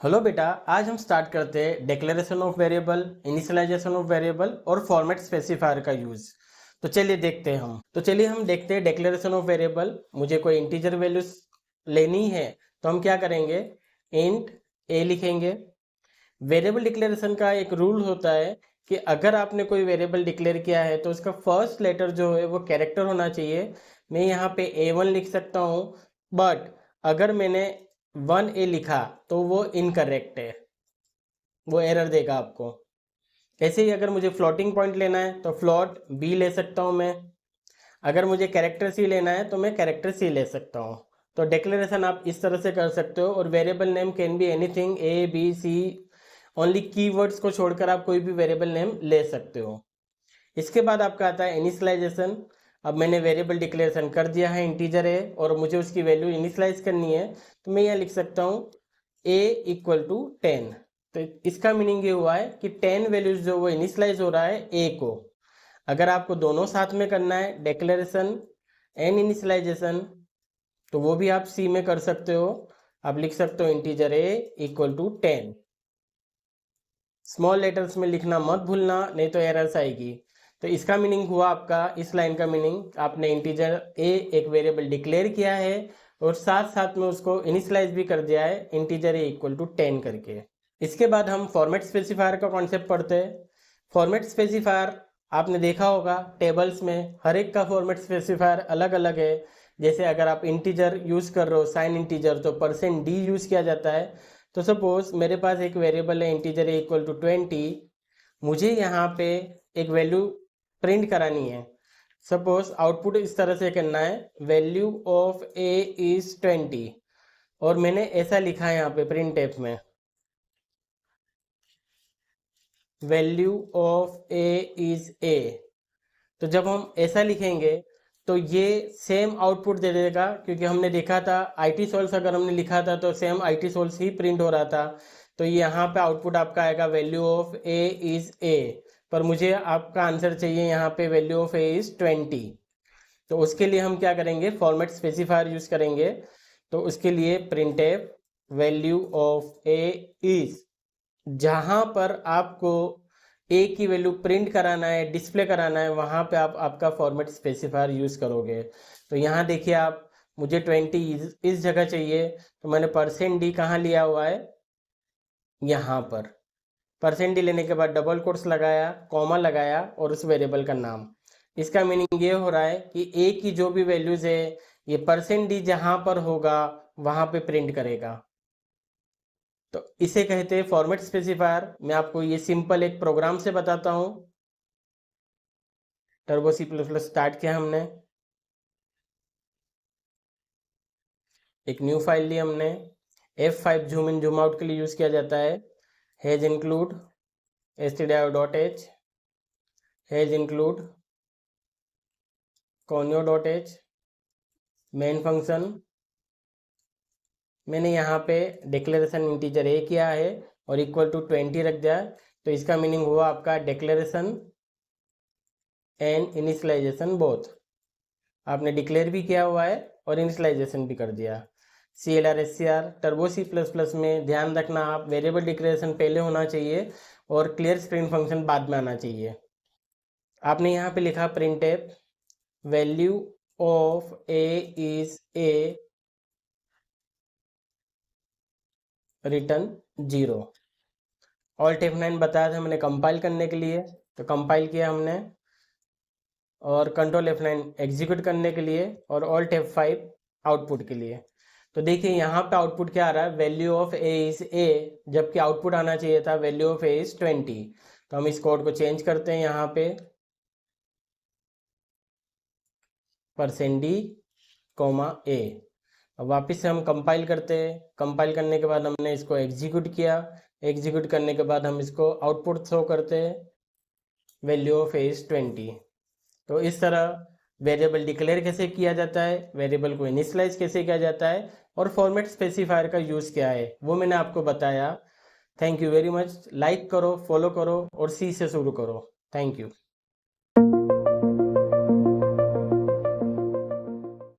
Hello बेटा, आज हम स्टार्ट करते हैं declaration of variable, initialization of variable और फॉर्मेट स्पेसिफायर का यूज। तो चलिए देखते हैं हम देखते हैं डिक्लेरेशन ऑफ वेरिएबल। मुझे कोई इंटीजर वैल्यूज लेनी है तो हम क्या करेंगे, इंट ए लिखेंगे। वेरिएबल डिक्लेरेशन का एक रूल होता है कि अगर आपने कोई वेरिएबल डिक्लेयर किया है तो उसका फर्स्ट लेटर जो है वो कैरेक्टर होना चाहिए। मैं यहाँ पे A1 लिख सकता हूँ, बट अगर मैंने 1A लिखा तो वो इनकरेक्ट है, वो एरर देगा आपको। ऐसे ही अगर मुझे फ्लोटिंग पॉइंट लेना है तो फ्लोट B ले सकता हूँ मैं। अगर मुझे कैरेक्टर C लेना है तो मैं कैरेक्टर C ले सकता हूँ। तो डिक्लेरेशन आप इस तरह से कर सकते हो। और variable name can be anything, A B C, only keywords को छोड़कर आप कोई भी वेरिएबल नेम ले सकते हो। इसके बाद आपका आता है इनिशियलाइजेशन। अब मैंने वेरिएबल डिक्लेरेशन कर दिया है, इंटीजर है और मुझे उसकी वैल्यू इनिशियलाइज करनी है, तो मैं यहाँ लिख सकता हूँ a = 10। तो इसका मीनिंग ये हुआ है कि 10 वैल्यूज जो वो इनिशियलाइज हो रहा है a को। अगर आपको दोनों साथ में करना है, डिक्लेरेशन एंड इनिशियलाइजेशन, तो वो भी आप C में कर सकते हो। आप लिख सकते हो इंटीजर a = 10। स्मॉल लेटर्स में लिखना मत भूलना, नहीं तो एरर्स आएगी। तो इसका मीनिंग हुआ आपका, इस लाइन का मीनिंग, आपने इंटीजर a एक वेरिएबल डिक्लेयर किया है और साथ साथ में उसको इनिशियलाइज भी कर दिया है इंटीजर a = 10 करके। इसके बाद हम फॉर्मेट स्पेसिफायर का कॉन्सेप्ट पढ़ते हैं। फॉर्मेट स्पेसिफायर आपने देखा होगा टेबल्स में, हर एक का फॉर्मेट स्पेसिफायर अलग अलग है। जैसे अगर आप इंटीजर यूज कर रहे हो, साइन इंटीजर, तो %d यूज किया जाता है। तो सपोज मेरे पास एक वेरिएबल है इंटीजर a = 20, मुझे यहाँ पे एक वैल्यू प्रिंट करानी है। सपोज आउटपुट इस तरह से करना है, वैल्यू ऑफ a is 20, और मैंने ऐसा लिखा है यहाँ पे प्रिंट एफ में, value of a is a। तो जब हम ऐसा लिखेंगे तो ये सेम आउटपुट दे देगा, क्योंकि हमने देखा था IT सोल्स अगर हमने लिखा था तो सेम IT सोल्स ही प्रिंट हो रहा था। तो यहाँ पे आउटपुट आपका आएगा value of a is a, पर मुझे आपका आंसर चाहिए यहाँ पे वैल्यू ऑफ a is 20। तो उसके लिए हम क्या करेंगे, फॉर्मेट स्पेसिफायर यूज करेंगे। तो उसके लिए printf value of a is, जहां पर आपको ए की वैल्यू प्रिंट कराना है, डिस्प्ले कराना है, वहां पे आप आपका फॉर्मेट स्पेसिफायर यूज करोगे। तो यहाँ देखिए आप, मुझे 20 इस जगह चाहिए, तो मैंने %d कहाँ लिया हुआ है, यहाँ पर। %d लेने के बाद डबल कोट्स लगाया, कॉमा लगाया और उस वेरिएबल का नाम। इसका मीनिंग ये हो रहा है कि ए की जो भी वैल्यूज है ये %d जहां पर होगा वहां पे प्रिंट करेगा। तो इसे कहते हैं फॉर्मेट स्पेसिफायर। मैं आपको ये सिंपल एक प्रोग्राम से बताता हूँ। टर्बो C++ स्टार्ट किया हमने, एक न्यू फाइल ली हमने। F5 zoom in zoom out के लिए यूज किया जाता है। Hedge include stdio.h, hedge include conio.h, main function. मैंने यहाँ पे डिक्लेरेशन इंटीजर a किया है और = 20 रख दिया। तो इसका मीनिंग हुआ आपका डिक्लेरेशन एंड इनिशियलाइजेशन बोथ। आपने डिक्लेयर भी किया हुआ है और इनिशियलाइजेशन भी कर दिया। CLR SCR टर्बो C++ में ध्यान रखना, आप वेरिएबल डिक्लेरेशन पहले होना चाहिए और क्लियर स्क्रीन फंक्शन बाद में आना चाहिए। आपने यहाँ पे लिखा printf value of a is a, return 0। Alt F9 बताया था हमने कंपाइल करने के लिए, तो कंपाइल किया हमने, और कंट्रोल F9 एग्जीक्यूट करने के लिए, और ऑल्ट F5 आउटपुट के लिए। तो देखिए यहाँ पे आउटपुट क्या आ रहा है, value of a is a, जबकि आउटपुट आना चाहिए था वैल्यू ऑफ a is 20। तो हम इस कोड को चेंज करते हैं यहाँ पे, %d, a। अब वापस से हम कंपाइल करते हैं। कंपाइल करने के बाद हमने इसको एग्जीक्यूट किया, एग्जीक्यूट करने के बाद हम इसको आउटपुट शो करते हैं, वैल्यू ऑफ a is 20। तो इस तरह वेरिएबल डिक्लेयर कैसे किया जाता है, वेरिएबल को इनिशियलाइज कैसे किया जाता है, और फॉर्मेट स्पेसिफायर का यूज़ क्या है, वो मैंने आपको बताया। Thank you very much. Like करो, फॉलो करो और C से शुरू करो। Thank you.